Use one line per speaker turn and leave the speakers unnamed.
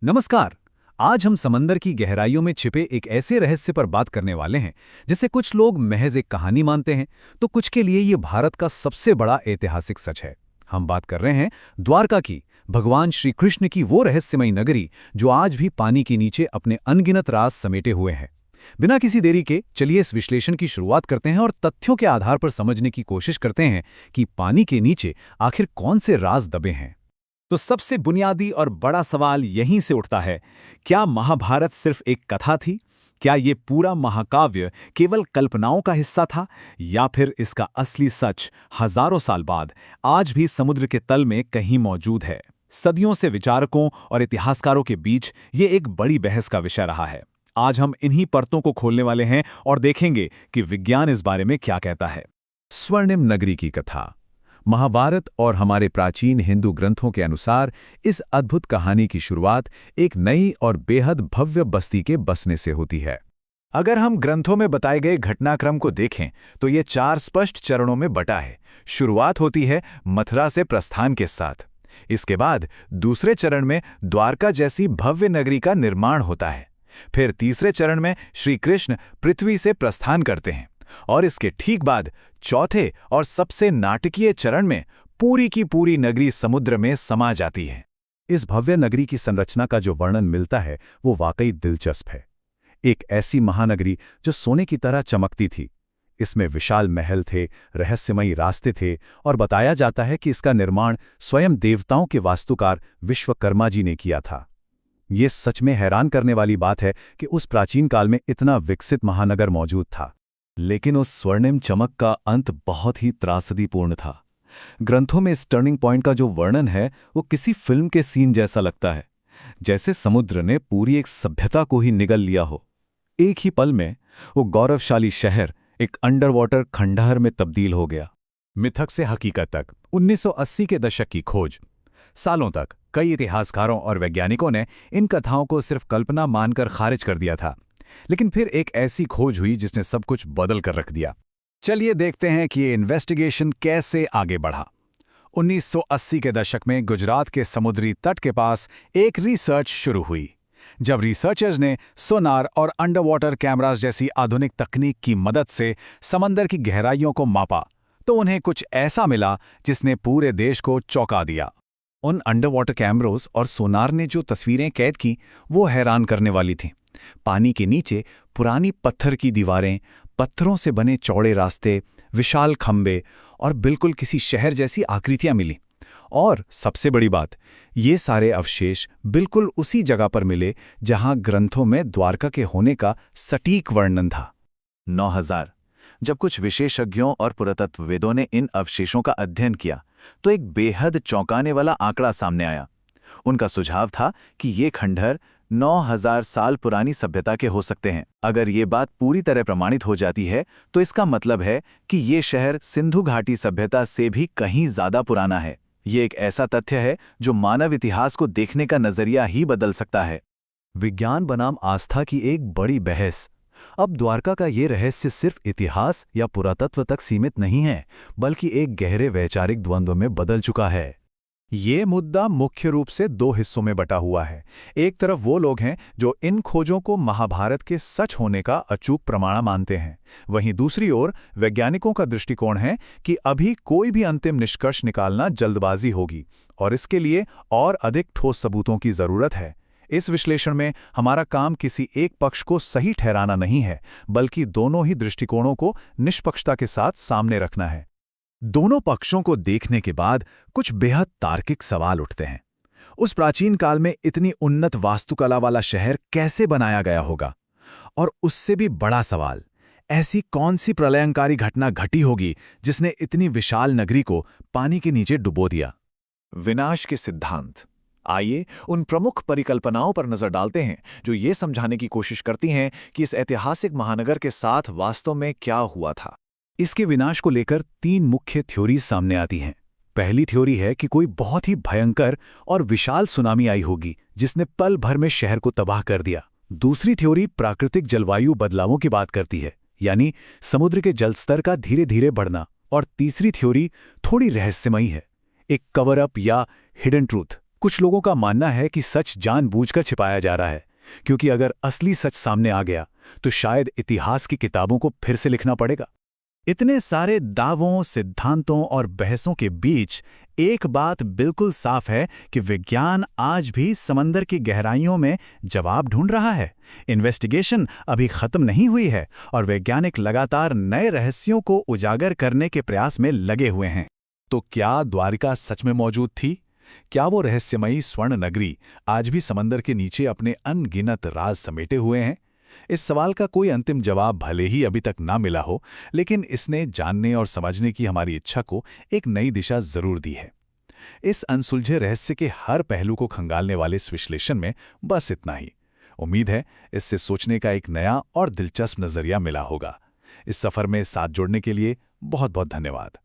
नमस्कार। आज हम समंदर की गहराइयों में छिपे एक ऐसे रहस्य पर बात करने वाले हैं जिसे कुछ लोग महज एक कहानी मानते हैं, तो कुछ के लिए ये भारत का सबसे बड़ा ऐतिहासिक सच है। हम बात कर रहे हैं द्वारका की, भगवान श्री कृष्ण की वो रहस्यमयी नगरी जो आज भी पानी के नीचे अपने अनगिनत राज समेटे हुए है। बिना किसी देरी के चलिए इस विश्लेषण की शुरुआत करते हैं और तथ्यों के आधार पर समझने की कोशिश करते हैं कि पानी के नीचे आखिर कौन से राज दबे हैं।
तो सबसे बुनियादी और बड़ा सवाल यहीं से उठता है, क्या महाभारत सिर्फ एक कथा थी? क्या ये पूरा महाकाव्य केवल कल्पनाओं का हिस्सा था, या फिर इसका असली सच हजारों साल बाद आज भी समुद्र के तल में कहीं मौजूद है? सदियों से विचारकों और इतिहासकारों के बीच ये एक बड़ी बहस का विषय रहा है। आज हम इन्हीं परतों को खोलने वाले हैं और देखेंगे कि विज्ञान इस बारे में क्या कहता है।
स्वर्णिम नगरी की कथा। महाभारत और हमारे प्राचीन हिंदू ग्रंथों के अनुसार इस अद्भुत कहानी की शुरुआत एक नई और बेहद भव्य बस्ती के बसने से होती है।
अगर हम ग्रंथों में बताए गए घटनाक्रम को देखें तो ये 4 स्पष्ट चरणों में बटा है। शुरुआत होती है मथुरा से प्रस्थान के साथ। इसके बाद दूसरे चरण में द्वारका जैसी भव्य नगरी का निर्माण होता है। फिर तीसरे चरण में श्री कृष्ण पृथ्वी से प्रस्थान करते हैं और इसके ठीक बाद चौथे और सबसे नाटकीय चरण में पूरी की पूरी नगरी समुद्र में समा जाती है।
इस भव्य नगरी की संरचना का जो वर्णन मिलता है वो वाकई दिलचस्प है। एक ऐसी महानगरी जो सोने की तरह चमकती थी। इसमें विशाल महल थे, रहस्यमयी रास्ते थे और बताया जाता है कि इसका निर्माण स्वयं देवताओं के वास्तुकार विश्वकर्मा जी ने किया था। ये सच में हैरान करने वाली बात है कि उस प्राचीन काल में इतना विकसित महानगर मौजूद था।
लेकिन उस स्वर्णिम चमक का अंत बहुत ही त्रासदीपूर्ण था। ग्रंथों में इस टर्निंग पॉइंट का जो वर्णन है वो किसी फिल्म के सीन जैसा लगता है, जैसे समुद्र ने पूरी एक सभ्यता को ही निगल लिया हो। एक ही पल में वो गौरवशाली शहर एक अंडर वाटर खंडहर में तब्दील हो गया।
मिथक से हकीकत तक 1980 के दशक की खोज। सालों तक कई इतिहासकारों और वैज्ञानिकों ने इन कथाओं को सिर्फ कल्पना मानकर खारिज कर दिया था, लेकिन फिर एक ऐसी खोज हुई जिसने सब कुछ बदल कर रख दिया।
चलिए देखते हैं कि ये इन्वेस्टिगेशन कैसे आगे बढ़ा। 1980 के दशक में गुजरात के समुद्री तट के पास एक रिसर्च शुरू हुई। जब रिसर्चर्स ने सोनार और अंडर वाटर कैमरास जैसी आधुनिक तकनीक की मदद से समंदर की गहराइयों को मापा, तो उन्हें कुछ ऐसा मिला जिसने पूरे देश को चौंका दिया।
उन अंडर वाटर कैमरोस और सोनार ने जो तस्वीरें कैद की वो हैरान करने वाली थीं। पानी के नीचे पुरानी पत्थर की दीवारें, पत्थरों से बने चौड़े रास्ते, विशाल खंबे और बिल्कुल किसी शहर जैसी आकृतियां मिली। और सबसे बड़ी बात, ये सारे अवशेष बिल्कुल उसी जगह पर मिले जहां ग्रंथों में द्वारका के होने का सटीक वर्णन था।
9000। जब कुछ विशेषज्ञों और पुरातत्ववेदों ने इन अवशेषों का अध्ययन किया तो एक बेहद चौंकाने वाला आंकड़ा सामने आया। उनका सुझाव था कि ये खंडहर 9000 साल पुरानी सभ्यता के हो सकते हैं। अगर ये बात पूरी तरह प्रमाणित हो जाती है तो इसका मतलब है कि ये शहर सिंधु घाटी सभ्यता से भी कहीं ज्यादा पुराना है। ये एक ऐसा तथ्य है जो मानव इतिहास को देखने का नजरिया ही बदल सकता है।
विज्ञान बनाम आस्था की एक बड़ी बहस। अब द्वारका का ये रहस्य सिर्फ इतिहास या पुरातत्व तक सीमित नहीं है, बल्कि एक गहरे वैचारिक द्वंद्व में बदल चुका है। ये मुद्दा मुख्य रूप से 2 हिस्सों में बटा हुआ है। एक तरफ वो लोग हैं जो इन खोजों को महाभारत के सच होने का अचूक प्रमाण मानते हैं। वहीं दूसरी ओर वैज्ञानिकों का दृष्टिकोण है कि अभी कोई भी अंतिम निष्कर्ष निकालना जल्दबाजी होगी और इसके लिए और अधिक ठोस सबूतों की जरूरत है। इस विश्लेषण में हमारा काम किसी एक पक्ष को सही ठहराना नहीं है, बल्कि दोनों ही दृष्टिकोणों को निष्पक्षता के साथ सामने रखना है।
दोनों पक्षों को देखने के बाद कुछ बेहद तार्किक सवाल उठते हैं। उस प्राचीन काल में इतनी उन्नत वास्तुकला वाला शहर कैसे बनाया गया होगा? और उससे भी बड़ा सवाल, ऐसी कौन सी प्रलयंकारी घटना घटी होगी जिसने इतनी विशाल नगरी को पानी के नीचे डुबो दिया? विनाश के सिद्धांत। आइए उन प्रमुख परिकल्पनाओं पर नजर डालते हैं जो ये समझाने की कोशिश करती हैं कि इस ऐतिहासिक महानगर के साथ वास्तव में क्या हुआ था।
इसके विनाश को लेकर 3 मुख्य थ्योरीज सामने आती हैं। पहली थ्योरी है कि कोई बहुत ही भयंकर और विशाल सुनामी आई होगी जिसने पल भर में शहर को तबाह कर दिया। दूसरी थ्योरी प्राकृतिक जलवायु बदलावों की बात करती है, यानी समुद्र के जलस्तर का धीरे धीरे बढ़ना। और तीसरी थ्योरी थोड़ी रहस्यमयी है, एक कवर अप या हिडन ट्रूथ, कुछ लोगों का मानना है कि सच जानबूझकर छिपाया जा रहा है, क्योंकि अगर असली सच सामने आ गया तो शायद इतिहास की किताबों को फिर से लिखना पड़ेगा। इतने सारे दावों, सिद्धांतों और बहसों के बीच एक बात बिल्कुल साफ है कि विज्ञान आज भी समंदर की गहराइयों में जवाब ढूंढ रहा है। इन्वेस्टिगेशन अभी खत्म नहीं हुई है और वैज्ञानिक लगातार नए रहस्यों को उजागर करने के प्रयास में लगे हुए हैं। तो क्या द्वारिका सच में मौजूद थी? क्या वो रहस्यमयी स्वर्ण नगरी आज भी समंदर के नीचे अपने अनगिनत राज समेटे हुए हैं? इस सवाल का कोई अंतिम जवाब भले ही अभी तक ना मिला हो, लेकिन इसने जानने और समझने की हमारी इच्छा को एक नई दिशा जरूर दी है। इस अनसुलझे रहस्य के हर पहलू को खंगालने वाले इस विश्लेषण में बस इतना ही। उम्मीद है इससे सोचने का एक नया और दिलचस्प नजरिया मिला होगा। इस सफर में साथ जोड़ने के लिए बहुत बहुत धन्यवाद।